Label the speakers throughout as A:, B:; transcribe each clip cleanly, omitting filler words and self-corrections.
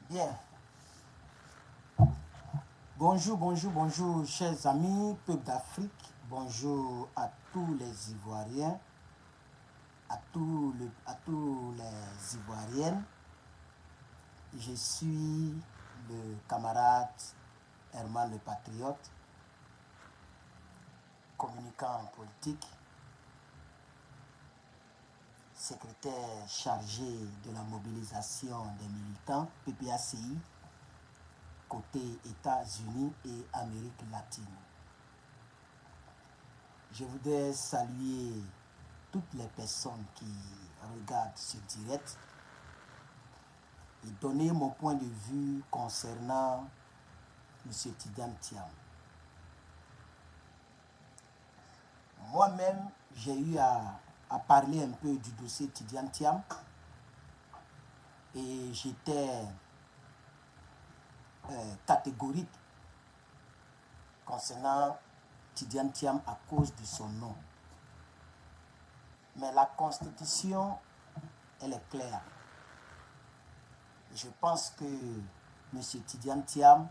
A: Bien. Bonjour, bonjour, bonjour, chers amis, peuple d'Afrique. Bonjour à tous les Ivoiriens, à tous les Ivoiriennes. Je suis le camarade Herman le Patriote, communicant politique, secrétaire chargé de la mobilisation des militants PPACI, côté États-Unis et Amérique latine. Je voudrais saluer toutes les personnes qui regardent ce direct et donner mon point de vue concernant M. Tidiane Thiam. Moi-même, j'ai eu à parler un peu du dossier Tidiane Thiam et j'étais catégorique concernant Tidiane Thiam à cause de son nom. Mais la Constitution, elle est claire. Je pense que M. Tidiane Thiam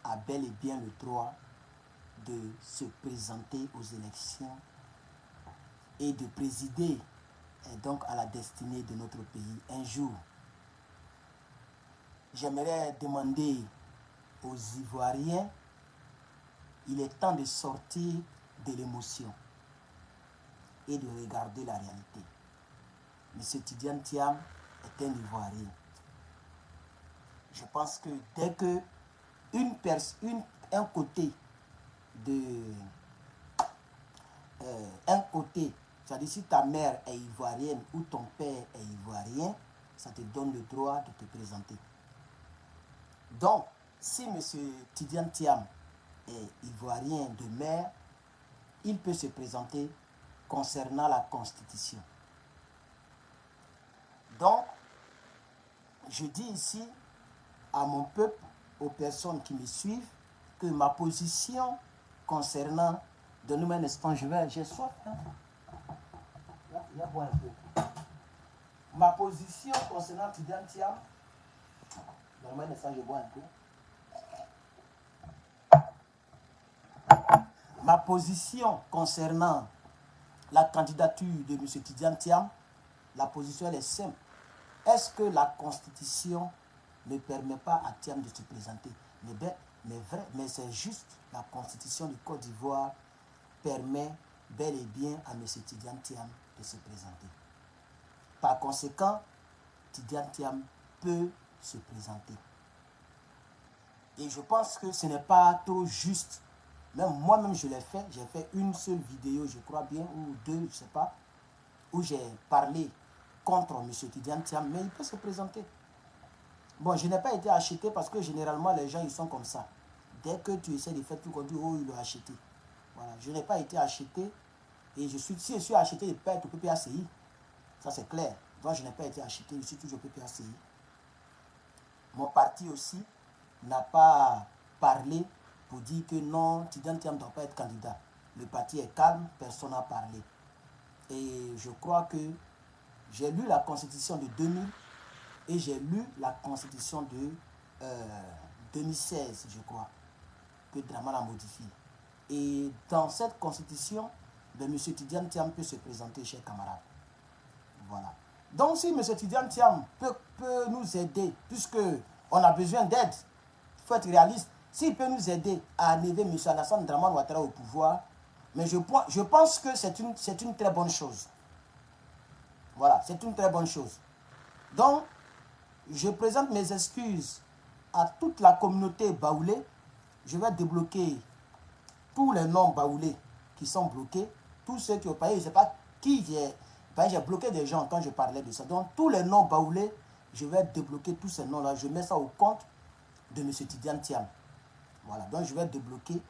A: a bel et bien le droit de se présenter aux élections et de présider donc à la destinée de notre pays un jour. J'aimerais demander aux Ivoiriens, il est temps de sortir de l'émotion et de regarder la réalité. M. Tidiane Thiam est un Ivoirien. Je pense que dès que un côté, c'est-à-dire si ta mère est ivoirienne ou ton père est ivoirien, ça te donne le droit de te présenter. Donc, si M. Tidiane Thiam est ivoirien de mère, il peut se présenter concernant la Constitution. Donc, je dis ici à mon peuple, aux personnes qui me suivent, que ma position concernant... Donnez-moi un instant, j'ai soif. Hein? Il y a boire un peu. Ma position concernant Tidiane Thiam, donnez-moi un instant, je bois un peu. Ma position concernant la candidature de M. Tidiane Thiam, la position elle est simple. Est-ce que la Constitution ne permet pas à Thiam de se présenter? Mais c'est juste la Constitution du Côte d'Ivoire permet bel et bien à M. Tidiane Thiam de se présenter. Par conséquent, Tidiane Thiam peut se présenter. Et je pense que ce n'est pas trop juste. Même moi-même, je l'ai fait. J'ai fait une seule vidéo, je crois bien, ou deux, je ne sais pas, où j'ai parlé contre M. Tidiane Thiam, mais il peut se présenter. Bon, je n'ai pas été acheté parce que généralement, les gens, ils sont comme ça. Dès que tu essaies de faire tout comme tu dis, oh, il l'a acheté. Voilà, je n'ai pas été acheté. Et si je suis acheté, je peux être au PPACI. Ça, c'est clair. Donc, je n'ai pas été acheté, je suis toujours au PPACI. Mon parti aussi n'a pas parlé pour dire que non, Tidiane Thiam ne doit pas être candidat. Le parti est calme, personne n'a parlé. Et je crois que j'ai lu la Constitution de 2000 et j'ai lu la Constitution de 2016, je crois, que Draman a modifié. Et dans cette Constitution, M. Tidiane Thiam peut se présenter, chers camarades. Voilà. Donc, si M. Tidiane Thiam peut nous aider, puisqu'on a besoin d'aide, il faut être réaliste, s'il peut nous aider à arriver M. Alassane Dramane Ouattara au pouvoir, mais je pense que c'est une très bonne chose. Voilà, c'est une très bonne chose. Donc, je présente mes excuses à toute la communauté baoulée. Je vais débloquer tous les noms baoulés qui sont bloqués. Tous ceux qui ont payé, je ne sais pas qui j'ai bloqué des gens quand je parlais de ça. Donc, tous les noms baoulés, je vais débloquer tous ces noms-là. Je mets ça au compte de M. Tidiane Thiam. Voilà, donc je vais débloquer.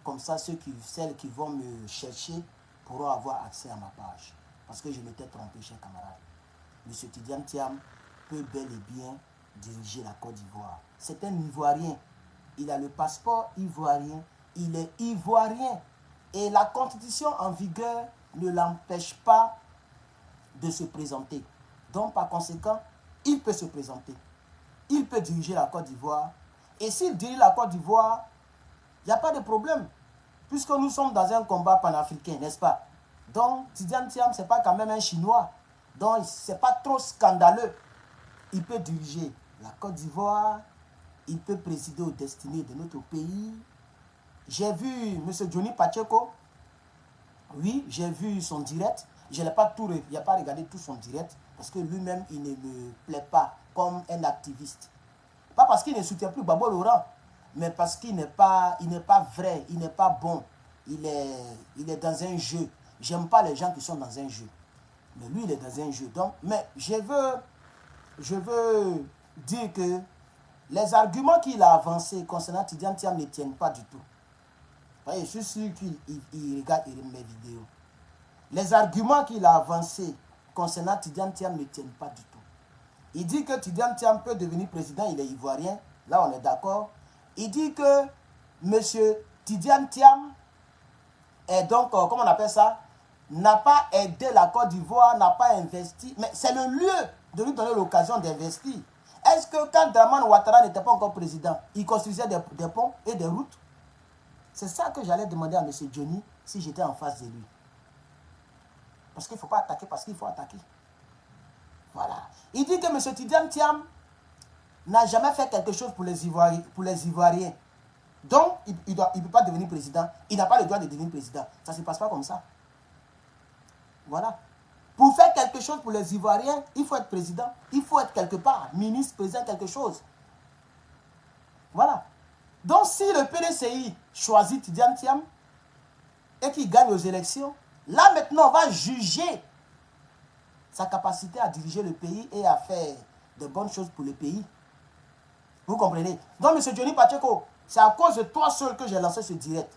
A: Comme ça, celles qui vont me chercher pourront avoir accès à ma page. Parce que je m'étais trompé, chers camarades. M. Tidiane Thiam peut bel et bien diriger la Côte d'Ivoire. C'est un Ivoirien. Il a le passeport ivoirien. Il est ivoirien. Et la constitution en vigueur ne l'empêche pas de se présenter. Donc, par conséquent, il peut se présenter. il peut diriger la Côte d'Ivoire. Et s'il dirige la Côte d'Ivoire, il n'y a pas de problème. Puisque nous sommes dans un combat panafricain, n'est-ce pas? Donc, Tidiane Thiam, ce n'est pas quand même un Chinois. Donc, ce n'est pas trop scandaleux. Il peut diriger la Côte d'Ivoire. Il peut présider aux destinées de notre pays. J'ai vu M. Johnny Pacheco. Oui, j'ai vu son direct. Je n'ai pas regardé tout son direct. Parce que lui-même, il ne me plaît pas comme un activiste. Pas parce qu'il ne soutient plus Babo Laurent, mais parce qu'il n'est pas vrai, il n'est pas bon. Il est dans un jeu. J'aime pas les gens qui sont dans un jeu. Mais lui, il est dans un jeu. Donc, mais je veux dire que les arguments qu'il a avancés concernant Tidiane Thiam ne tiennent pas du tout. Je suis sûr qu'il regarde mes vidéos. Les arguments qu'il a avancés concernant Tidiane Thiam ne tiennent pas du tout. Il dit que Tidiane Thiam peut devenir président, il est ivoirien. Là, on est d'accord. Il dit que M. Tidiane Thiam est donc, comment on appelle ça, n'a pas aidé la Côte d'Ivoire, n'a pas investi. Mais c'est le lieu de lui donner l'occasion d'investir. Est-ce que quand Dramane Ouattara n'était pas encore président, il construisait des ponts et des routes? C'est ça que j'allais demander à M. Johnny si j'étais en face de lui. Parce qu'il ne faut pas attaquer parce qu'il faut attaquer. Voilà. Il dit que M. Tidiane Thiam n'a jamais fait quelque chose pour les Ivoiriens. Donc, il ne peut pas devenir président. Il n'a pas le droit de devenir président. Ça ne se passe pas comme ça. Voilà. Pour faire quelque chose pour les Ivoiriens, il faut être président. Il faut être quelque part, ministre, président, quelque chose. Voilà. Donc, si le PDCI choisit Tidiane Thiam et qu'il gagne aux élections, là maintenant, on va juger sa capacité à diriger le pays et à faire de bonnes choses pour le pays. Vous comprenez? Donc, M. Johnny Pacheco, c'est à cause de toi seul que j'ai lancé ce direct.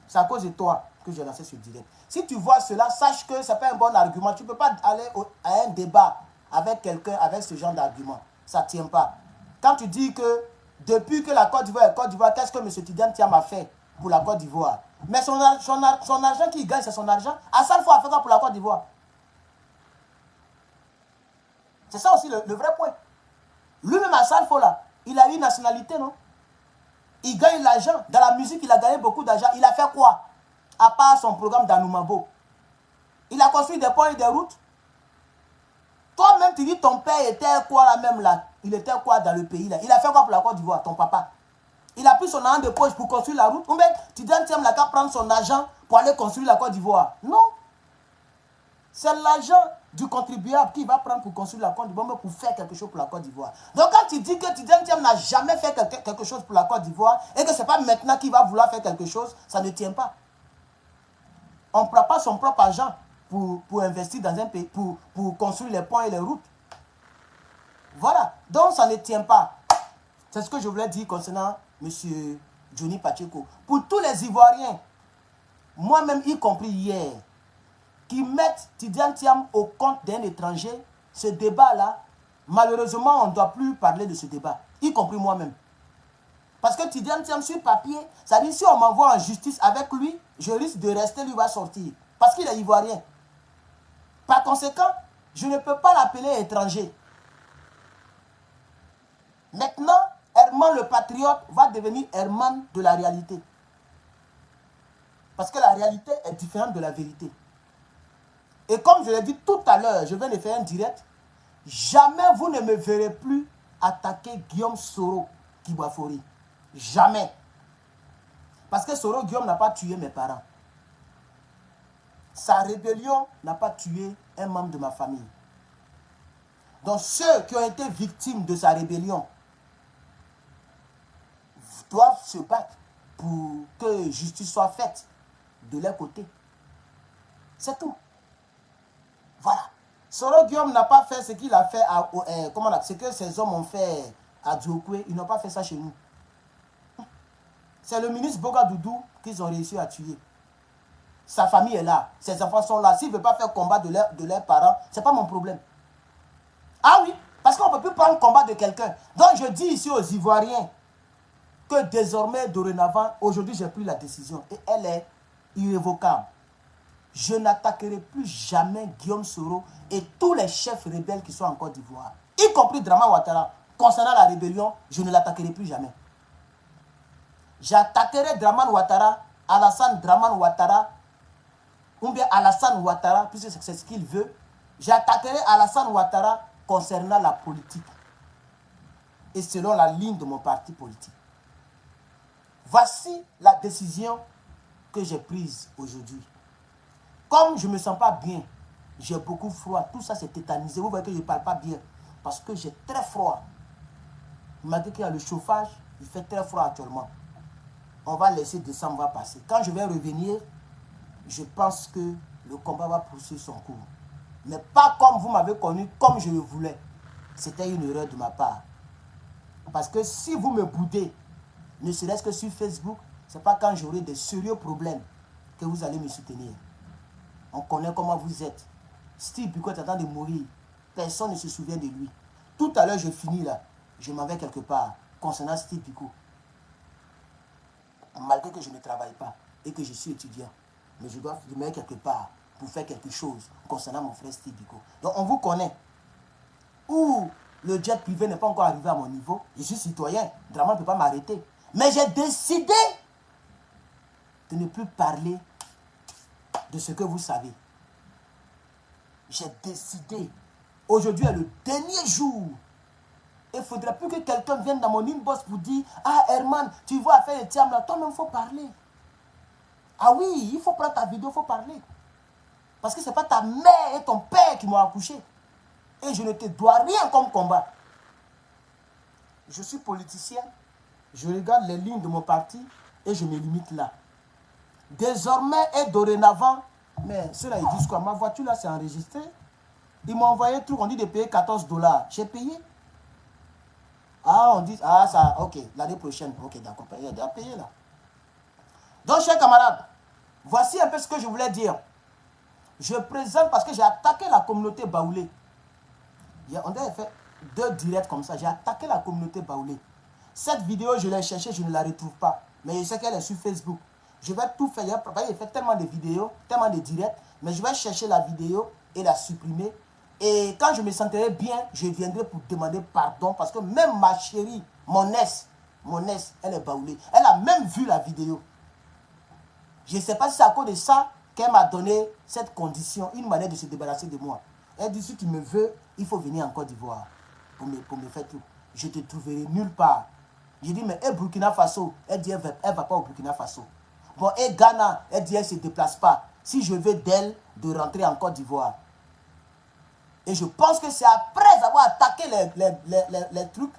A: C'est à cause de toi que j'ai lancé ce direct. Si tu vois cela, sache que ce n'est pas un bon argument. Tu ne peux pas aller à un débat avec quelqu'un avec ce genre d'argument. Ça ne tient pas. Quand tu dis que depuis que la Côte d'Ivoire est Côte d'Ivoire, qu'est-ce que M. Tidiane Thiam a fait pour la Côte d'Ivoire? Mais son argent qu'il gagne, c'est son argent. Assal Fo a fait quoi pour la Côte d'Ivoire? C'est ça aussi le vrai point. Lui-même, Assal Fo, là, il a eu une nationalité, non? Il gagne l'argent. Dans la musique, il a gagné beaucoup d'argent. Il a fait quoi? À part son programme d'Anoumabo. Il a construit des ponts et des routes. Toi-même, tu dis ton père était quoi là même là? Il était quoi dans le pays là? Il a fait quoi pour la Côte d'Ivoire, ton papa? Il a pris son argent de poche pour construire la route. Ou bien, tu dis, tiens, là, qu'à prendre son argent pour aller construire la Côte d'Ivoire. Non. C'est l'argent du contribuable qui va prendre pour construire la Côte d'Ivoire, mais pour faire quelque chose pour la Côte d'Ivoire. Donc quand tu dis que Tidiane Thiam n'a jamais fait quelque chose pour la Côte d'Ivoire et que ce n'est pas maintenant qu'il va vouloir faire quelque chose, ça ne tient pas. On ne prend pas son propre argent pour investir dans un pays, pour construire les ponts et les routes. Voilà. Donc ça ne tient pas. C'est ce que je voulais dire concernant M. Johnny Pacheco. Pour tous les Ivoiriens, moi-même y compris hier, qui mettent Tidiane Thiam au compte d'un étranger, ce débat-là, malheureusement, on ne doit plus parler de ce débat, y compris moi-même. Parce que Tidiane Thiam sur papier, ça dit si on m'envoie en justice avec lui, je risque de rester, lui va sortir. Parce qu'il est Ivoirien. Par conséquent, je ne peux pas l'appeler étranger. Maintenant, Herman le patriote va devenir Herman de la réalité. Parce que la réalité est différente de la vérité. Et comme je l'ai dit tout à l'heure, je viens de faire un direct, jamais vous ne me verrez plus attaquer Guillaume Soro Kibafori. Jamais. Parce que Soro Guillaume n'a pas tué mes parents. Sa rébellion n'a pas tué un membre de ma famille. Donc ceux qui ont été victimes de sa rébellion doivent se battre pour que justice soit faite de leur côté. C'est tout. Voilà. Soro Guillaume n'a pas fait ce qu'il a fait à, ce que ces hommes ont fait à Djokwe. Ils n'ont pas fait ça chez nous. C'est le ministre Boga Doudou qu'ils ont réussi à tuer. Sa famille est là. Ses enfants sont là. S'il ne veut pas faire combat de leurs parents, ce n'est pas mon problème. Ah oui, parce qu'on ne peut plus prendre le combat de quelqu'un. Donc je dis ici aux Ivoiriens que désormais, dorénavant, aujourd'hui j'ai pris la décision et elle est irrévocable. Je n'attaquerai plus jamais Guillaume Soro et tous les chefs rebelles qui sont en Côte d'Ivoire, y compris Dramane Ouattara. concernant la rébellion, je ne l'attaquerai plus jamais. J'attaquerai Draman Ouattara, Alassane Draman Ouattara, ou bien Alassane Ouattara, puisque c'est ce qu'il veut. J'attaquerai Alassane Ouattara concernant la politique et selon la ligne de mon parti politique. Voici la décision que j'ai prise aujourd'hui. Comme je ne me sens pas bien, j'ai beaucoup froid, tout ça c'est tétanisé. Vous voyez que je ne parle pas bien parce que j'ai très froid. Malgré qu'il y a le chauffage, il fait très froid actuellement. On va laisser décembre va passer. Quand je vais revenir, je pense que le combat va poursuivre son cours. Mais pas comme vous m'avez connu, comme je le voulais. C'était une erreur de ma part. Parce que si vous me boudez, ne serait-ce que sur Facebook, ce n'est pas quand j'aurai des sérieux problèmes que vous allez me soutenir. On connaît comment vous êtes. Steve Biko est en train de mourir. Personne ne se souvient de lui. Tout à l'heure, je finis là. Je m'en vais quelque part concernant Steve Biko. Malgré que je ne travaille pas et que je suis étudiant. Mais je dois me mettre quelque part pour faire quelque chose concernant mon frère Steve Biko. Donc on vous connaît. Ou le jet privé n'est pas encore arrivé à mon niveau. Je suis citoyen. Draman ne peut pas m'arrêter. Mais j'ai décidé de ne plus parler de ce que vous savez. J'ai décidé. Aujourd'hui est le dernier jour. Il ne faudrait plus que quelqu'un vienne dans mon inbox pour dire « Ah Herman, tu vois faire les tiams là, toi-même il faut parler. » Ah oui, il faut prendre ta vidéo, il faut parler. Parce que ce n'est pas ta mère et ton père qui m'ont accouché. Et je ne te dois rien comme combat. Je suis politicien. Je regarde les lignes de mon parti et je me limite là. Désormais et dorénavant, mais ceux-là ils disent quoi? Ma voiture là c'est enregistré. Ils m'ont envoyé un truc, on dit de payer 14 $. J'ai payé. Ah, on dit, ah ça, ok, l'année prochaine. Ok, d'accord, il y a déjà payé là. Donc, chers camarades, voici un peu ce que je voulais dire. Je présente parce que j'ai attaqué la communauté baoulée. On a fait 2 directs comme ça. J'ai attaqué la communauté baoulée. Cette vidéo, je l'ai cherchée, je ne la retrouve pas. Mais je sais qu'elle est sur Facebook. Je vais tout faire. Il fait tellement de vidéos, tellement de directs. Mais je vais chercher la vidéo et la supprimer. Et quand je me sentirai bien, je viendrai pour demander pardon. Parce que même ma chérie, mon ex, elle est baoulée. Elle a même vu la vidéo. Je ne sais pas si c'est à cause de ça qu'elle m'a donné cette condition, une manière de se débarrasser de moi. Elle dit, si tu me veux, il faut venir en Côte d'Ivoire pour me faire tout. Je te trouverai nulle part. Je dis, mais et Burkina Faso? Elle dit, elle ne va pas au Burkina Faso. Bon, et Ghana, elle dit, elle ne se déplace pas. Si je veux d'elle, de rentrer en Côte d'Ivoire. Et je pense que c'est après avoir attaqué les trucs,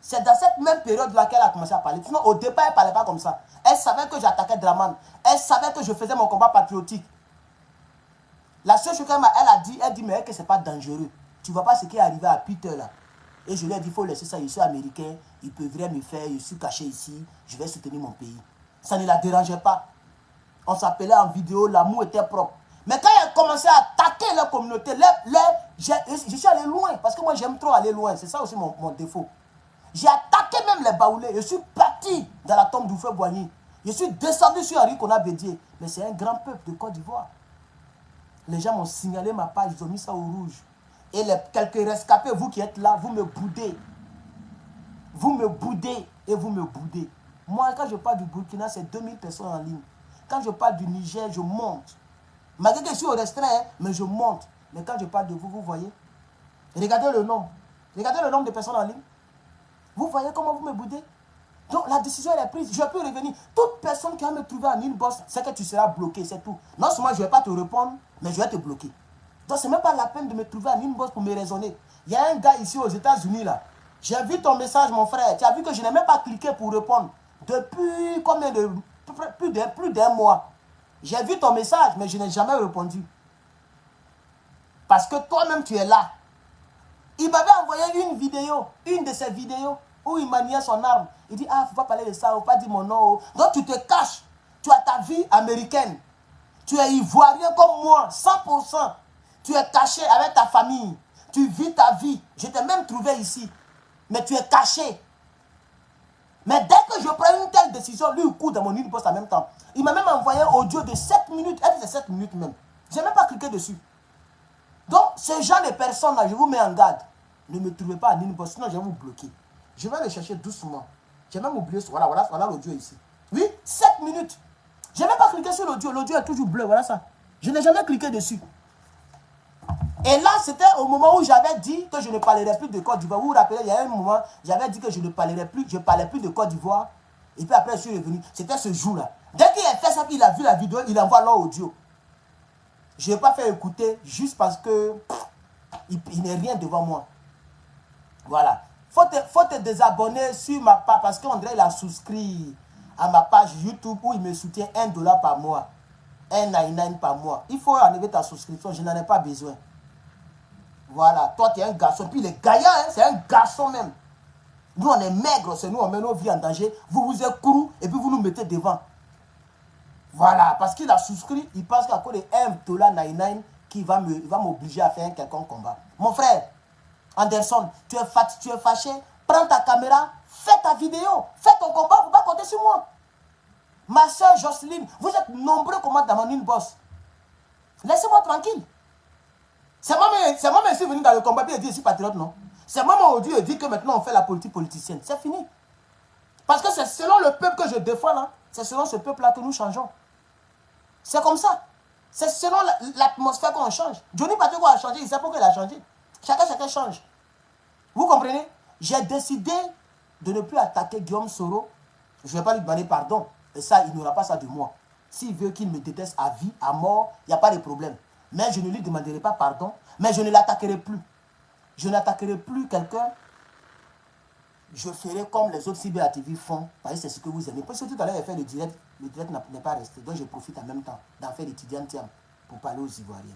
A: c'est dans cette même période-là qu'elle a commencé à parler. Sinon, au départ, elle ne parlait pas comme ça. Elle savait que j'attaquais Draman. Elle savait que je faisais mon combat patriotique. La seule chose qu'elle a dit, mais que ce n'est pas dangereux. Tu ne vois pas ce qui est arrivé à Peter là. Et je lui ai dit, il faut laisser ça, je suis américain, ils peuvent rien me faire, je suis caché ici, je vais soutenir mon pays. Ça ne la dérangeait pas. On s'appelait en vidéo, l'amour était propre. Mais quand elle a commencé à attaquer la communauté, je suis allé loin, parce que moi j'aime trop aller loin, c'est ça aussi mon défaut. J'ai attaqué même les baoulés, je suis parti dans la tombe d'Oufé Boigny. Je suis descendu sur Henri Kona Bédié, mais c'est un grand peuple de Côte d'Ivoire. Les gens m'ont signalé ma page, ils ont mis ça au rouge. Et quelques rescapés, vous qui êtes là, vous me boudez. Vous me boudez et vous me boudez. Moi, quand je parle du Burkina, c'est 2000 personnes en ligne. Quand je parle du Niger, je monte. Malgré que je suis au restreint, mais je monte. Mais quand je parle de vous, vous voyez. Regardez le nombre. Regardez le nombre de personnes en ligne. Vous voyez comment vous me boudez? Donc la décision elle est prise. Je peux revenir. Toute personne qui va me trouver en inbox, c'est que tu seras bloqué, c'est tout. Non seulement je ne vais pas te répondre, mais je vais te bloquer. Donc ce n'est même pas la peine de me trouver en inbox pour me raisonner. Il y a un gars ici aux États-Unis là. J'ai vu ton message, mon frère. Tu as vu que je n'ai même pas cliqué pour répondre. Depuis combien de... Plus d'un mois. J'ai vu ton message, mais je n'ai jamais répondu. Parce que toi-même, tu es là. Il m'avait envoyé une vidéo, une de ses vidéos, où il maniait son arme. Il dit, ah, il ne faut pas parler de ça, il ne faut pas dire mon nom. Donc tu te caches. Tu as ta vie américaine. Tu es ivoirien comme moi, 100%. Tu es caché avec ta famille. Tu vis ta vie. Je t'ai même trouvé ici. Mais tu es caché. Mais dès que je prends une telle décision, lui, il court dans mon inbox en même temps. Il m'a même envoyé un audio de 7 minutes. Elle dit c'est 7 minutes même. Je n'ai même pas cliqué dessus. Donc, ce genre de personnes-là, je vous mets en garde. Ne me trouvez pas en inbox, sinon je vais vous bloquer. Je vais le chercher doucement. J'ai même oublié, voilà l'audio ici. Oui, 7 minutes. Je n'ai pas cliqué sur l'audio. L'audio est toujours bleu, voilà ça. Je n'ai jamais cliqué dessus. Et là, c'était au moment où j'avais dit que je ne parlerais plus de Côte d'Ivoire. Vous vous rappelez, il y a un moment, j'avais dit que je ne parlerais plus, je ne parlais plus de Côte d'Ivoire. Et puis après, je suis revenu. C'était ce jour-là. Dès qu'il a fait ça, il a vu la vidéo, il envoie l'audio. Je n'ai pas fait écouter juste parce que il n'est rien devant moi. Voilà. Faut te désabonner sur ma page parce qu'André, il a souscrit à ma page YouTube où il me soutient $1 par mois. 1,99 par mois. Il faut enlever ta souscription, je n'en ai pas besoin. Voilà, toi tu es un garçon, puis il est gaillard, hein? C'est un garçon même. Nous on est maigres, c'est nous on met nos vies en danger. Vous vous êtes courus et puis vous nous mettez devant. Voilà, parce qu'il a souscrit, il pense qu'à cause de $1,99 qu'il va m'obliger à faire un quelconque combat. Mon frère, Anderson, tu es fâché, prends ta caméra, fais ta vidéo, fais ton combat, il ne faut pas compter sur moi. Ma soeur Jocelyne, vous êtes nombreux comme dans mon inbox. Laissez-moi tranquille. C'est moi-même qui suis venu dans le combat et dit ici patriote, non. C'est moi aujourd'hui et dit que maintenant on fait la politique politicienne. C'est fini. Parce que c'est selon le peuple que je défends là, c'est selon ce peuple-là que nous changeons. C'est comme ça. C'est selon l'atmosphère qu'on change. Johnny Patrick a changé, il sait pourquoi il a changé. Chacun change. Vous comprenez? J'ai décidé de ne plus attaquer Guillaume Soro. Je ne vais pas lui demander pardon. Et ça, il n'aura pas ça de moi. S'il veut qu'il me déteste à vie, à mort, il n'y a pas de problème. Mais je ne lui demanderai pas pardon. Mais je ne l'attaquerai plus. Je n'attaquerai plus quelqu'un. Je ferai comme les autres Cyber TV font. Parce que c'est ce que vous aimez. Parce que tout à l'heure, il fait le direct. Le direct n'est pas resté. Donc je profite en même temps d'en faire l'étudiant Tiam pour parler aux Ivoiriens.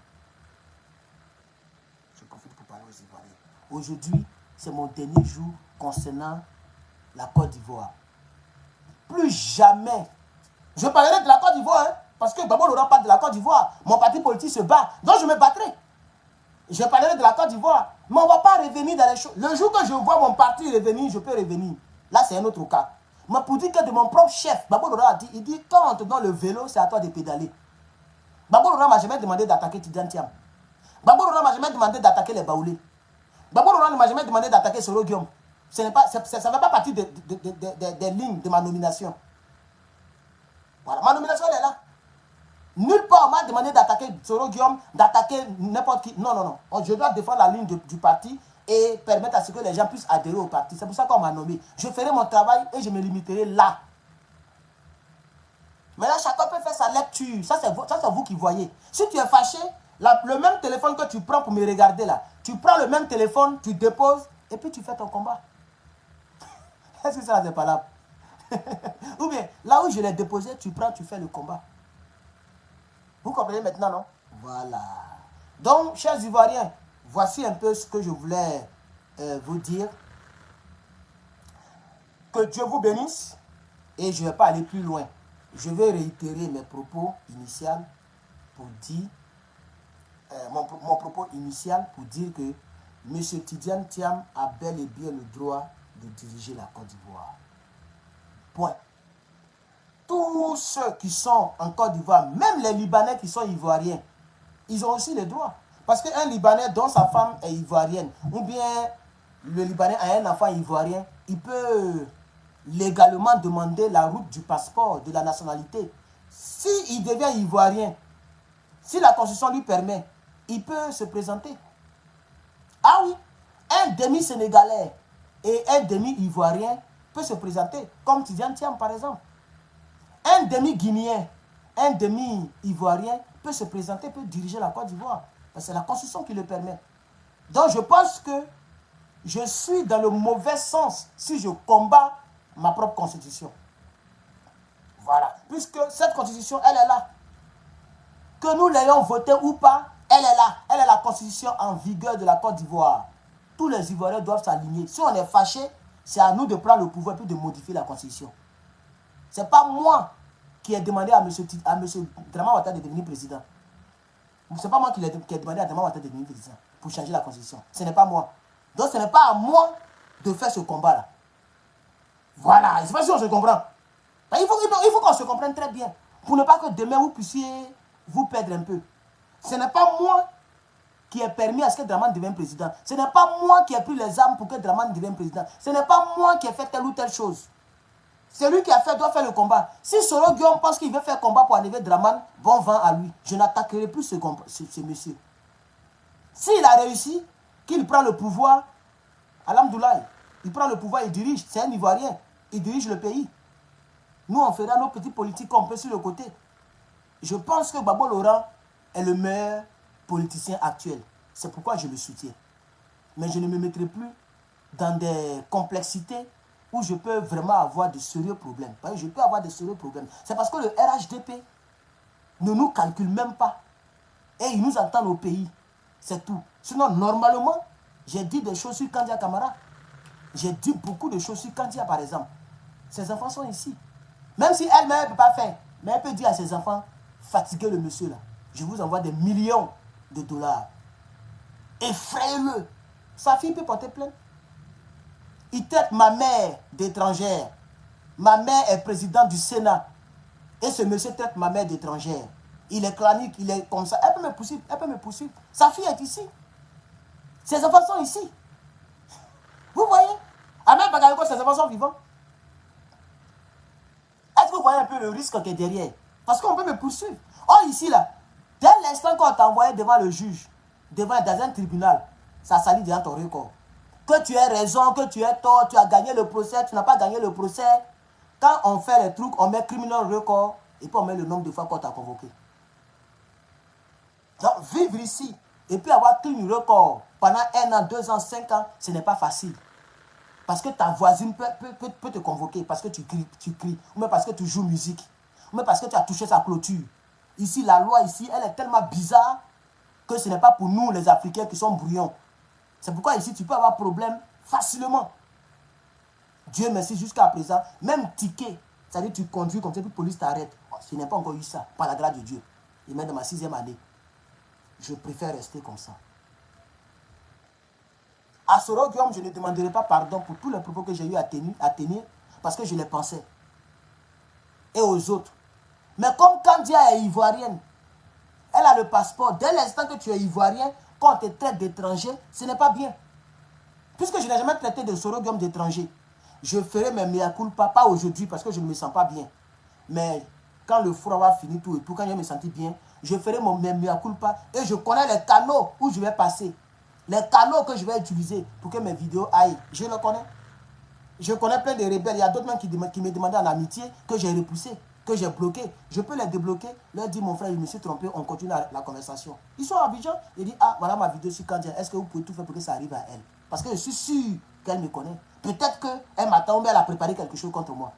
A: Je profite pour parler aux Ivoiriens. Aujourd'hui, c'est mon dernier jour concernant la Côte d'Ivoire. Plus jamais. Je parlerai de la Côte d'Ivoire, hein, parce que Gbagbo Laurent parle de la Côte d'Ivoire. Mon parti politique se bat. Donc je me battrai. Je parlerai de la Côte d'Ivoire. Mais on ne va pas revenir dans les choses. Le jour que je vois mon parti revenir, je peux revenir. Là, c'est un autre cas. Mais pour dire que de mon propre chef, Gbagbo Laurent a dit, il dit, quand on te donne le vélo, c'est à toi de pédaler. Gbagbo Laurent m'a jamais demandé d'attaquer Tidjane Thiam. Gbagbo Laurent m'a jamais demandé d'attaquer les Baoulés. Gbagbo Laurent ne m'a jamais demandé d'attaquer Soro Guillaume. Ça ne fait pas partie des lignes de ma nomination. Voilà, ma nomination elle est là. Nulle part on m'a demandé d'attaquer Soro Guillaume, d'attaquer n'importe qui. Non, non, non. Je dois défendre la ligne du parti et permettre à ce que les gens puissent adhérer au parti. C'est pour ça qu'on m'a nommé. Je ferai mon travail et je me limiterai là. Mais là, chacun peut faire sa lecture. Ça, c'est vous qui voyez. Si tu es fâché, le même téléphone que tu prends pour me regarder là, tu prends le même téléphone, tu déposes et puis tu fais ton combat. Est-ce que ça c'est pas là? Ou bien, là où je l'ai déposé, tu prends, tu fais le combat. Vous comprenez maintenant, non? Voilà. Donc, chers Ivoiriens, voici un peu ce que je voulais vous dire. Que Dieu vous bénisse. Et je ne vais pas aller plus loin. Je vais réitérer mes propos initiaux pour dire, mon propos initial pour dire que M. Tidjane Thiam a bel et bien le droit de diriger la Côte d'Ivoire. Point. Tous ceux qui sont en Côte d'Ivoire, même les Libanais qui sont ivoiriens, ils ont aussi les droits. Parce qu'un Libanais dont sa femme est ivoirienne, ou bien le Libanais a un enfant ivoirien, il peut légalement demander la route du passeport, de la nationalité. S'il devient ivoirien, si la Constitution lui permet, il peut se présenter. Ah oui, un demi-sénégalais et un demi-ivoirien peut se présenter, comme Tidjane Thiam par exemple. Un demi-guinéen, un demi-ivoirien peut se présenter, peut diriger la Côte d'Ivoire. C'est la Constitution qui le permet. Donc je pense que je suis dans le mauvais sens si je combats ma propre Constitution. Voilà. Puisque cette Constitution, elle est là. Que nous l'ayons votée ou pas, elle est là. Elle est la Constitution en vigueur de la Côte d'Ivoire. Tous les Ivoiriens doivent s'aligner. Si on est fâché, c'est à nous de prendre le pouvoir et de modifier la Constitution. Ce n'est pas moi qui ai demandé à M. Dramane Ouattara de devenir président. Ce n'est pas moi qui ai demandé à Dramane Ouattara de devenir président pour changer la Constitution. Ce n'est pas moi. Donc ce n'est pas à moi de faire ce combat-là. Voilà, je ne sais pas si on se comprend. Il faut qu'on se comprenne très bien. Pour ne pas que demain vous puissiez vous perdre un peu. Ce n'est pas moi qui a permis à ce que Dramane devienne président. Ce n'est pas moi qui ai pris les armes pour que Dramane devienne président. Ce n'est pas moi qui ai fait telle ou telle chose. C'est lui qui a fait, doit faire le combat. Si Soro Guillaume pense qu'il veut faire combat pour enlever Dramane, bon vent à lui. Je n'attaquerai plus ce monsieur. S'il a réussi, qu'il prend le pouvoir, alhamdoulilah, il prend le pouvoir, il dirige. C'est un Ivoirien. Il dirige le pays. Nous, on fera nos petites politiques qu'on peut sur le côté. Je pense que Gbagbo Laurent est le meilleur politicien actuel. C'est pourquoi je le soutiens. Mais je ne me mettrai plus dans des complexités où je peux vraiment avoir de sérieux problèmes. Je peux avoir de sérieux problèmes. C'est parce que le RHDP ne nous calcule même pas. Et il nous entend au pays. C'est tout. Sinon, normalement, j'ai dit des choses sur Kandia Camara. J'ai dit beaucoup de choses sur Kandia, par exemple. Ses enfants sont ici. Même si elle-même ne peut pas faire, mais elle peut dire à ses enfants, fatiguez le monsieur là. Je vous envoie des millions de dollars. Effrayez-le. Sa fille peut porter plainte. Il traite ma mère d'étrangère. Ma mère est présidente du Sénat. Et ce monsieur traite ma mère d'étrangère. Il est clanique, il est comme ça. Elle peut me poursuivre, elle peut me poursuivre. Sa fille est ici. Ses enfants sont ici. Vous voyez? Ahmed Bagayoko, ses enfants sont vivants. Est-ce que vous voyez un peu le risque qui est derrière? Parce qu'on peut me poursuivre. Oh, ici, là, dès l'instant qu'on t'a envoyé devant le juge, dans un tribunal, ça salit dans ton record. Que tu aies raison, que tu aies tort, tu as gagné le procès, tu n'as pas gagné le procès. Quand on fait les trucs, on met criminel record et puis on met le nombre de fois qu'on t'a convoqué. Donc, vivre ici et puis avoir criminel record pendant 1 an, 2 ans, 5 ans, ce n'est pas facile. Parce que ta voisine peut te convoquer parce que tu cries, ou même parce que tu joues musique, ou même parce que tu as touché sa clôture. Ici, la loi ici, elle est tellement bizarre que ce n'est pas pour nous, les Africains, qui sont brouillons. C'est pourquoi ici, tu peux avoir problème facilement. Dieu merci, jusqu'à présent, même ticket, c'est-à-dire tu conduis comme ça, puis la police t'arrête. Oh, je n'ai pas encore eu ça, par la grâce de Dieu. Et même dans ma 6e année, je préfère rester comme ça. À Soro Guillaume, je ne demanderai pas pardon pour tous les propos que j'ai eu à tenir parce que je les pensais. Et aux autres. Mais comme Kandia est ivoirienne, elle a le passeport. Dès l'instant que tu es ivoirien, quand on te traite d'étranger, ce n'est pas bien. Puisque je n'ai jamais traité de Soro Guillaume d'étranger, je ferai mes mea culpa, pas aujourd'hui parce que je ne me sens pas bien. Mais quand le froid va finir tout et tout, quand je vais me sentir bien, je ferai mes mea culpa et je connais les canaux où je vais passer. Les canaux que je vais utiliser pour que mes vidéos aillent, je les connais. Je connais plein de rebelles. Il y a d'autres gens qui me demandaient en amitié que j'ai repoussé, que j'ai bloqué. Je peux les débloquer, leur dire, mon frère, je me suis trompé, on continue la conversation. Ils sont à Abidjan, ils disent, ah, voilà ma vidéo sur Kandia, est-ce que vous pouvez tout faire pour que ça arrive à elle? Parce que je suis sûr qu'elle me connaît. Peut-être qu'elle m'attend, mais elle a préparé quelque chose contre moi.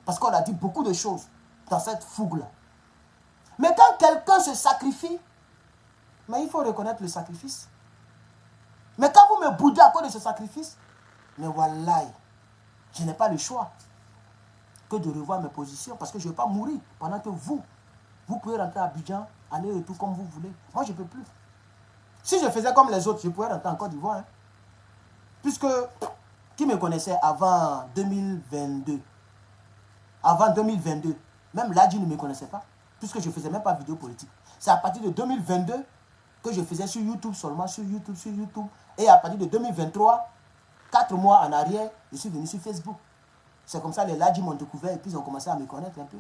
A: Parce qu'on a dit beaucoup de choses dans cette fougue-là. Mais quand quelqu'un se sacrifie, mais il faut reconnaître le sacrifice. Mais quand vous me boudez à cause de ce sacrifice, mais voilà, je n'ai pas le choix que de revoir mes positions parce que je ne vais pas mourir pendant que vous pouvez rentrer à Abidjan, aller et tout comme vous voulez. Moi, je ne peux plus. Si je faisais comme les autres, je pourrais rentrer en Côte d'Ivoire. Hein. Puisque, qui me connaissait avant 2022? Avant 2022, même Ladji ne me connaissait pas, puisque je ne faisais même pas de vidéo politique. C'est à partir de 2022 que je faisais sur YouTube seulement, sur YouTube. Et à partir de 2023, 4 mois en arrière, je suis venu sur Facebook. C'est comme ça les Ladji m'ont découvert et puis ils ont commencé à me connaître un peu.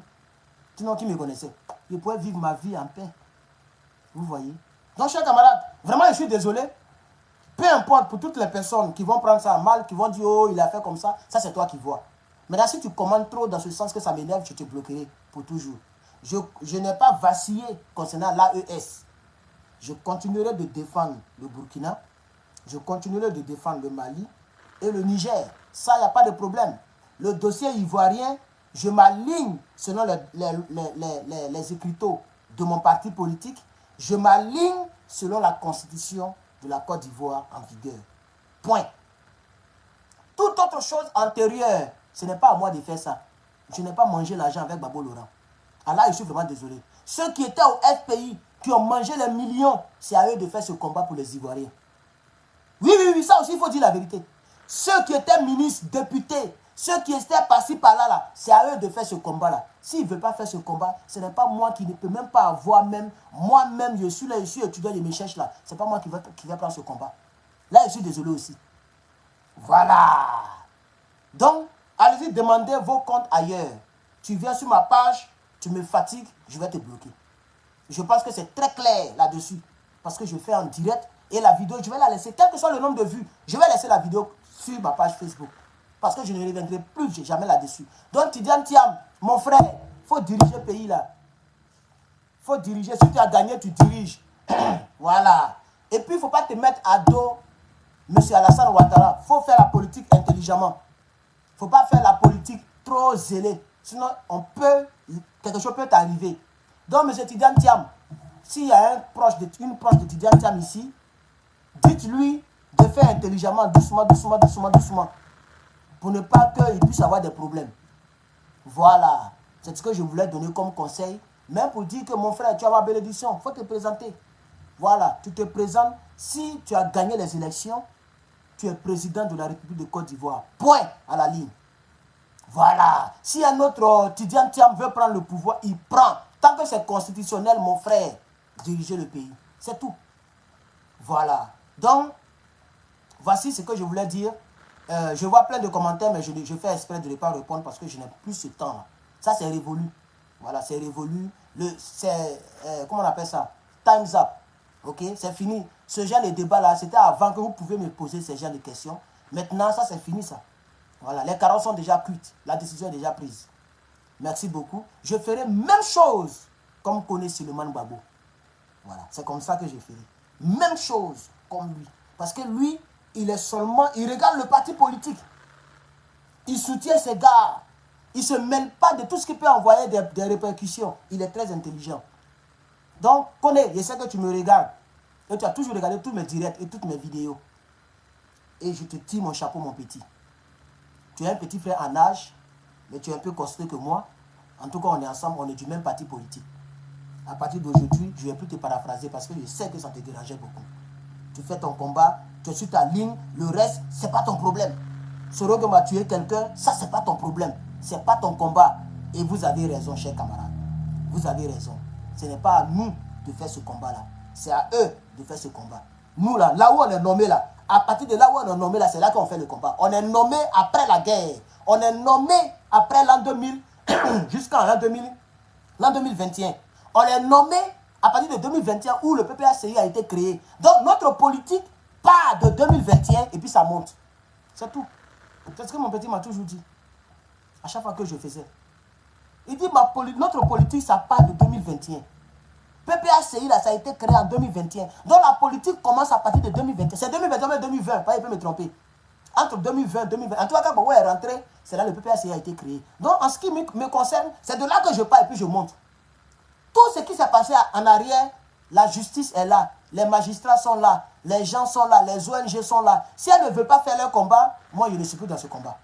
A: Sinon, qui me connaissait? Je pouvais vivre ma vie en paix. Vous voyez? Donc, chers camarades, vraiment, je suis désolé. Peu importe, pour toutes les personnes qui vont prendre ça mal, qui vont dire, oh, il a fait comme ça c'est toi qui vois. Maintenant, si tu commandes trop dans ce sens que ça m'énerve, je te bloquerai pour toujours. Je n'ai pas vacillé concernant l'AES. Je continuerai de défendre le Burkina, je continuerai de défendre le Mali et le Niger. Ça, il n'y a pas de problème. Le dossier ivoirien, je m'aligne selon les écriteaux de mon parti politique. Je m'aligne selon la constitution de la Côte d'Ivoire en vigueur. Point. Toute autre chose antérieure, ce n'est pas à moi de faire ça. Je n'ai pas mangé l'argent avec Gbagbo Laurent. Alors, je suis vraiment désolé. Ceux qui étaient au FPI, qui ont mangé les millions, c'est à eux de faire ce combat pour les Ivoiriens. Oui, ça aussi, il faut dire la vérité. Ceux qui étaient ministres, députés, ceux qui étaient passés par là, là c'est à eux de faire ce combat-là. S'ils ne veulent pas faire ce combat, ce n'est pas moi qui ne peux même pas avoir même, moi-même, je suis là, je suis étudiant, je me cherche là. Ce n'est pas moi qui vais prendre ce combat. Là, je suis désolé aussi. Voilà. Donc, allez-y, demandez vos comptes ailleurs. Tu viens sur ma page, tu me fatigues, je vais te bloquer. Je pense que c'est très clair là-dessus. Parce que je fais en direct et la vidéo, je vais la laisser, quel que soit le nombre de vues, je vais laisser la vidéo sur ma page Facebook. Parce que je ne reviendrai plus jamais là-dessus. Donc, Tidiane Thiam, mon frère, il faut diriger le pays là. Il faut diriger. Si tu as gagné, tu diriges. Voilà. Et puis, il ne faut pas te mettre à dos M. Alassane Ouattara. Il faut faire la politique intelligemment. Il ne faut pas faire la politique trop zélée. Sinon, quelque chose peut arriver. Donc, M. Tidiane Thiam, s'il y a une proche de Tidiane Thiam ici, dites-lui de faire intelligemment, doucement, doucement, doucement, doucement. Pour ne pas qu'il puisse avoir des problèmes. Voilà. C'est ce que je voulais donner comme conseil. Même pour dire que mon frère, tu as ma bénédiction. Il faut te présenter. Voilà. Tu te présentes. Si tu as gagné les élections, tu es président de la République de Côte d'Ivoire. Point à la ligne. Voilà. Si un autre Tidiane Thiam veut prendre le pouvoir, il prend. Tant que c'est constitutionnel, mon frère, diriger le pays. C'est tout. Voilà. Donc, voici ce que je voulais dire. Je vois plein de commentaires, mais je fais exprès de ne pas répondre parce que je n'ai plus ce temps-là. Ça, c'est révolu. Voilà, c'est révolu. Comment on appelle ça? Time's up. Ok, c'est fini. Ce genre de débat-là, c'était avant que vous pouviez me poser ce genre de questions. Maintenant, ça, c'est fini, ça. Voilà, les carottes sont déjà cuites. La décision est déjà prise. Merci beaucoup. Je ferai même chose comme connaît Suleiman Babo. Voilà, c'est comme ça que je ferai. Même chose comme lui. Parce que lui, il regarde le parti politique. Il soutient ses gars. Il ne se mêle pas de tout ce qui peut envoyer des répercussions. Il est très intelligent. Donc, connais, je sais que tu me regardes. Et tu as toujours regardé tous mes directs et toutes mes vidéos. Et je te tire mon chapeau, mon petit. Tu es un petit frère en âge, mais tu es un peu costaud que moi. En tout cas, on est ensemble, on est du même parti politique. À partir d'aujourd'hui, je ne vais plus te paraphraser parce que je sais que ça te dérangeait beaucoup. Tu fais ton combat, tu es sur ta ligne, le reste, ce n'est pas ton problème. Sorogo m'a tué quelqu'un, ça, ce n'est pas ton problème. Ce n'est pas ton combat. Et vous avez raison, chers camarades. Vous avez raison. Ce n'est pas à nous de faire ce combat-là. C'est à eux de faire ce combat. Nous, là où on est nommé, là, à partir de là où on est nommé, là, c'est là qu'on fait le combat. On est nommé après la guerre. On est nommé après l'an 2000 jusqu'en l'an 2021. On est nommé à partir de 2021 où le PPACI a été créé. Donc, notre politique part de 2021 et puis ça monte. C'est tout. C'est ce que mon petit m'a toujours dit. À chaque fois que je faisais. Il dit, notre politique, ça part de 2021. PPACI, là, ça a été créé en 2021. Donc, la politique commence à partir de 2021. C'est 2021 mais 2020. Pas, il peut me tromper. Entre 2020 et 2020. En tout cas, quand Bobo est rentré, c'est là que le PPACI a été créé. Donc, en ce qui me concerne, c'est de là que je pars et puis je monte. Tout ce qui s'est passé en arrière, la justice est là. Les magistrats sont là. Les gens sont là. Les ONG sont là. Si elles ne veulent pas faire leur combat, moi, je ne suis plus dans ce combat.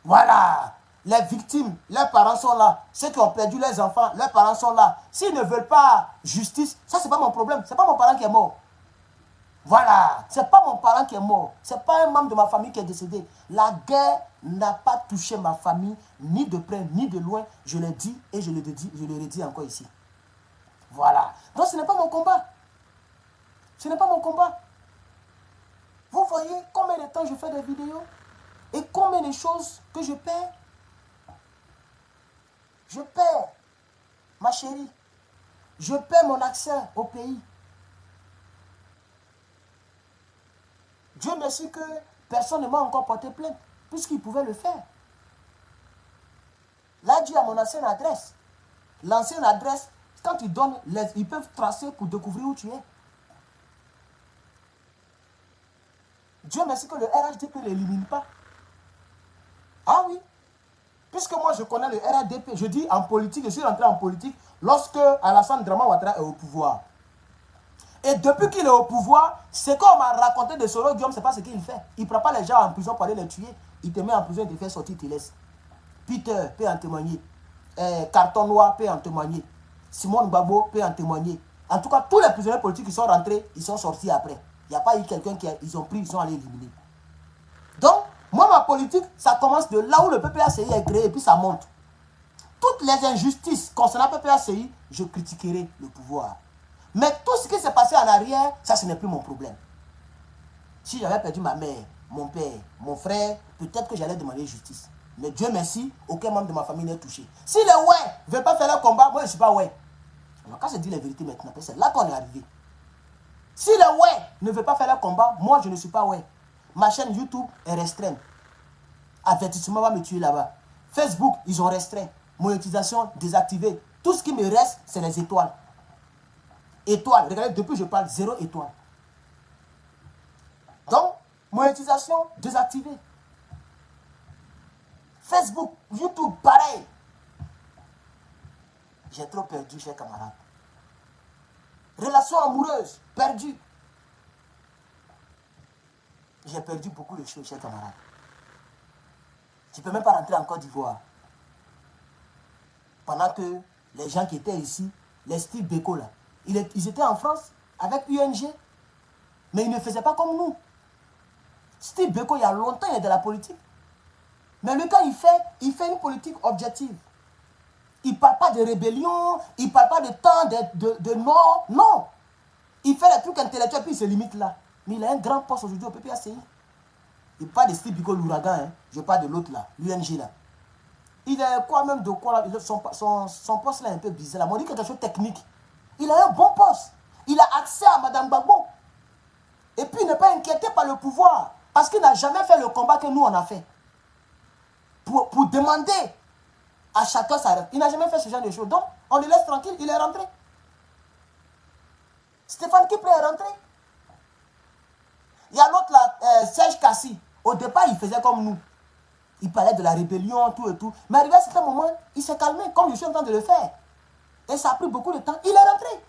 A: Voilà. Les victimes, leurs parents sont là. Ceux qui ont perdu leurs enfants, leurs parents sont là. S'ils ne veulent pas justice, ça, ce n'est pas mon problème. Ce n'est pas mon parent qui est mort. Voilà. Ce n'est pas mon parent qui est mort. Ce n'est pas un membre de ma famille qui est décédé. La guerre n'a pas touché ma famille, ni de près, ni de loin. Je l'ai dit et je le redis encore ici. Voilà. Donc, ce n'est pas mon combat. Ce n'est pas mon combat. Vous voyez combien de temps je fais des vidéos et combien de choses que je perds. Je perds, ma chérie. Je perds mon accès au pays. Dieu merci que personne ne m'a encore porté plainte, puisqu'il pouvait le faire. Là, Dieu a mon ancienne adresse. L'ancienne adresse, quand ils donnent, ils peuvent tracer pour découvrir où tu es. Dieu merci que le RHDP ne l'élimine pas. Ah oui. Puisque moi je connais le RHDP, je dis en politique, je suis rentré en politique lorsque Alassane Draman Ouattara est au pouvoir. Et depuis qu'il est au pouvoir, ce qu'on m'a raconté de Soro Guillaume, ce n'est pas ce qu'il fait. Il ne prend pas les gens en prison pour aller les tuer. Il te met en prison, il te fait sortir, il te laisse. Peter peut en témoigner. Carton Noir peut en témoigner. Simone Gbagbo peut en témoigner. En tout cas, tous les prisonniers politiques qui sont rentrés, ils sont sortis après. Il n'y a pas eu quelqu'un qui ils ont pris, ils sont allés éliminer. politique, ça commence de là où le PPACI est créé et puis ça monte. Toutes les injustices concernant le PPACI, je critiquerai le pouvoir. Mais tout ce qui s'est passé en arrière, ça ce n'est plus mon problème. Si j'avais perdu ma mère, mon père, mon frère, peut-être que j'allais demander justice. Mais Dieu merci, aucun membre de ma famille n'est touché. Si les ouais ne veulent pas faire leur combat, moi je ne suis pas ouais. Alors quand je dis la vérité maintenant, c'est là qu'on est arrivé. Si les ouais ne veulent pas faire leur combat, moi je ne suis pas ouais. Ma chaîne YouTube est restreinte. Avertissement va me tuer là-bas. Facebook, ils ont restreint. Monétisation désactivée. Tout ce qui me reste, c'est les étoiles. Étoiles. Regardez, depuis que je parle, 0 étoile. Donc, monétisation désactivée. Facebook, YouTube, pareil. J'ai trop perdu, chers camarades. Relations amoureuses, perdues. J'ai perdu beaucoup de choses, chers camarades. Je ne peux même pas rentrer en Côte d'Ivoire. Pendant que les gens qui étaient ici, les Steve Beko là, ils étaient en France avec UNG, mais ils ne faisaient pas comme nous. Steve Beko, il y a longtemps, il est de la politique. Mais le gars, il fait une politique objective. Il ne parle pas de rébellion, il ne parle pas de temps, de non, non. Il fait les trucs intellectuels, puis il se limite là. Mais il a un grand poste aujourd'hui au PPACI. Il parle de Steve Biko, l'ouragan, hein. Je parle de l'autre là, l'UNG là. Il est quoi même de quoi là, son poste là est un peu bizarre là. Mais on dit quelque chose de technique. Il a un bon poste. Il a accès à Madame Gbagbo. Et puis il n'est pas inquiété par le pouvoir. Parce qu'il n'a jamais fait le combat que nous on a fait. Pour demander à chacun sa règle. Il n'a jamais fait ce genre de choses. Donc, on le laisse tranquille, il est rentré. Stéphane Kipré est rentré. Il y a l'autre là, Serge Kassi. Au départ, il faisait comme nous. Il parlait de la rébellion, tout et tout. Mais arrivé à un certain moment, il s'est calmé, comme je suis en train de le faire. Et ça a pris beaucoup de temps. Il est rentré.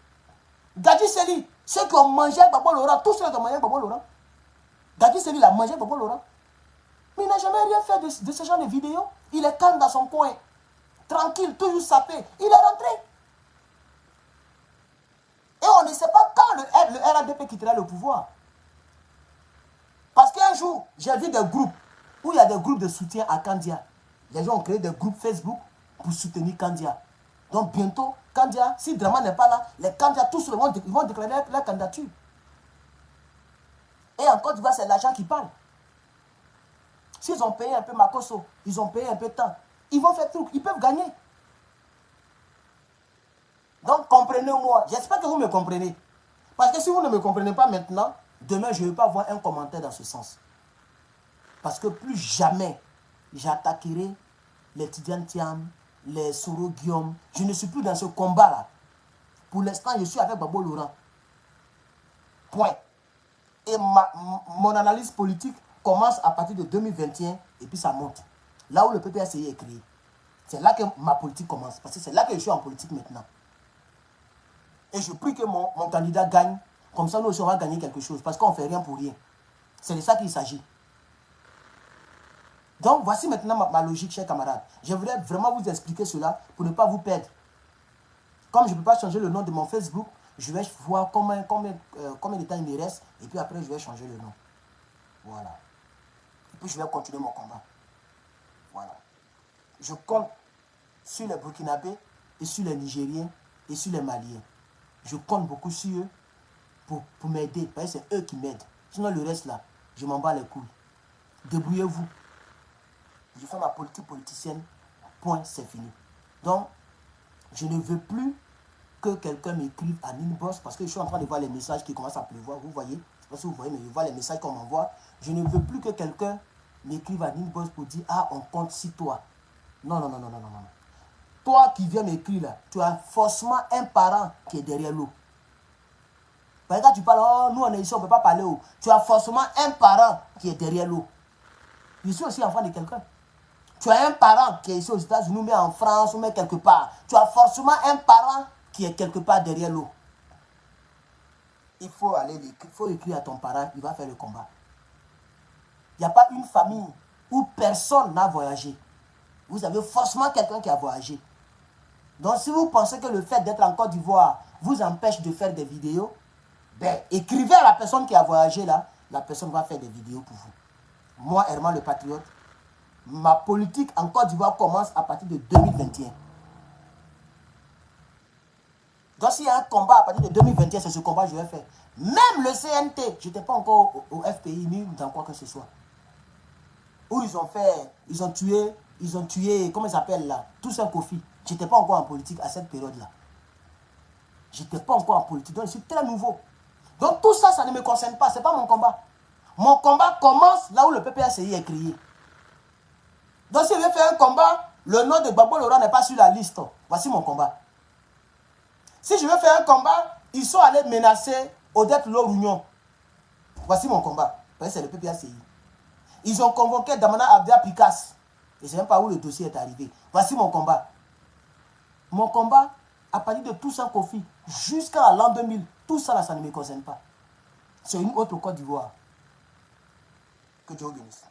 A: Gadji Seli, ceux qui ont mangé Gbagbo Laurent, tous ceux qui ont mangé Gbagbo Laurent. Gadji Seli, il a mangé Gbagbo Laurent. Mais il n'a jamais rien fait de ce genre de vidéo. Il est calme dans son coin. Tranquille, toujours sapé. Il est rentré. Et on ne sait pas quand le RADP quittera le pouvoir. Parce qu'un jour, j'ai vu des groupes où il y a des groupes de soutien à Kandia. Les gens ont créé des groupes Facebook pour soutenir Kandia. Donc bientôt, Kandia, si Draman n'est pas là, les Kandia tous vont déclarer leur candidature. Et en Côte d'Ivoire, c'est l'argent qui parle. S'ils ont payé un peu Makosso, ils ont payé un peu de temps, ils vont faire tout, ils peuvent gagner. Donc comprenez-moi, j'espère que vous me comprenez. Parce que si vous ne me comprenez pas maintenant, demain je ne vais pas voir un commentaire dans ce sens. Parce que plus jamais j'attaquerai les Tidiane Thiam, les Soro Guillaume. Je ne suis plus dans ce combat-là. Pour l'instant, je suis avec Gbagbo Laurent. Point. Et mon analyse politique commence à partir de 2021 et puis ça monte. Là où le PPACI est créé. C'est là que ma politique commence. Parce que c'est là que je suis en politique maintenant. Et je prie que mon candidat gagne. Comme ça, nous aussi, on va gagner quelque chose. Parce qu'on ne fait rien pour rien. C'est de ça qu'il s'agit. Donc, voici maintenant ma logique, chers camarades. Je voudrais vraiment vous expliquer cela pour ne pas vous perdre. Comme je ne peux pas changer le nom de mon Facebook, je vais voir combien de temps il me reste. Et puis après, je vais changer le nom. Voilà. Et puis, je vais continuer mon combat. Voilà. Je compte sur les Burkinabés et sur les Nigériens et sur les Maliens. Je compte beaucoup sur eux pour m'aider. Parce que c'est eux qui m'aident. Sinon, le reste là, je m'en bats les couilles. Débrouillez-vous. Je fais ma politique politicienne. Point, c'est fini. Donc, je ne veux plus que quelqu'un m'écrive à inbox parce que je suis en train de voir les messages qui commencent à pleuvoir. Vous voyez? Je ne sais pas si vous voyez, mais je vois les messages qu'on m'envoie. Je ne veux plus que quelqu'un m'écrive à inbox pour dire « Ah, on compte sur toi. » Non, non, non, non, non, non, non. Toi qui viens m'écrire là, tu as forcément un parent qui est derrière l'eau. Par exemple, tu parles, oh, nous on est ici, on ne peut pas parler. Oh. Tu as forcément un parent qui est derrière l'eau. Je suis aussi enfant de quelqu'un. Tu as un parent qui est ici aux États-Unis, mais en France, ou mais quelque part. Tu as forcément un parent qui est quelque part derrière l'eau. Il faut écrire à ton parent, il va faire le combat. Il n'y a pas une famille où personne n'a voyagé. Vous avez forcément quelqu'un qui a voyagé. Donc si vous pensez que le fait d'être en Côte d'Ivoire vous empêche de faire des vidéos, ben écrivez à la personne qui a voyagé là, la personne va faire des vidéos pour vous. Moi, Herman le Patriote, ma politique en Côte d'Ivoire commence à partir de 2021. Donc s'il y a un combat à partir de 2021, c'est ce combat que je vais faire. Même le CNT, je n'étais pas encore au FPI, ni dans quoi que ce soit. Où ils ont tué, comment ils s'appellent là, tous un Kofi. Je n'étais pas encore en politique à cette période-là. Je n'étais pas encore en politique, donc je suis très nouveau. Donc tout ça, ça ne me concerne pas, ce n'est pas mon combat. Mon combat commence là où le PPACI est créé. Donc si je veux faire un combat, le nom de Gbagbo Laurent n'est pas sur la liste. Voici mon combat. Si je veux faire un combat, ils sont allés menacer Odette Lorunion. Voici mon combat. C'est le PPACI. Ils ont convoqué Damana Abdia Picasse. Et je ne sais même pas où le dossier est arrivé. Voici mon combat. Mon combat, à partir de tout ça Kofi, jusqu'à l'an 2000, tout ça là, ça ne me concerne pas. C'est une autre Côte d'Ivoire. Que Dieu bénisse.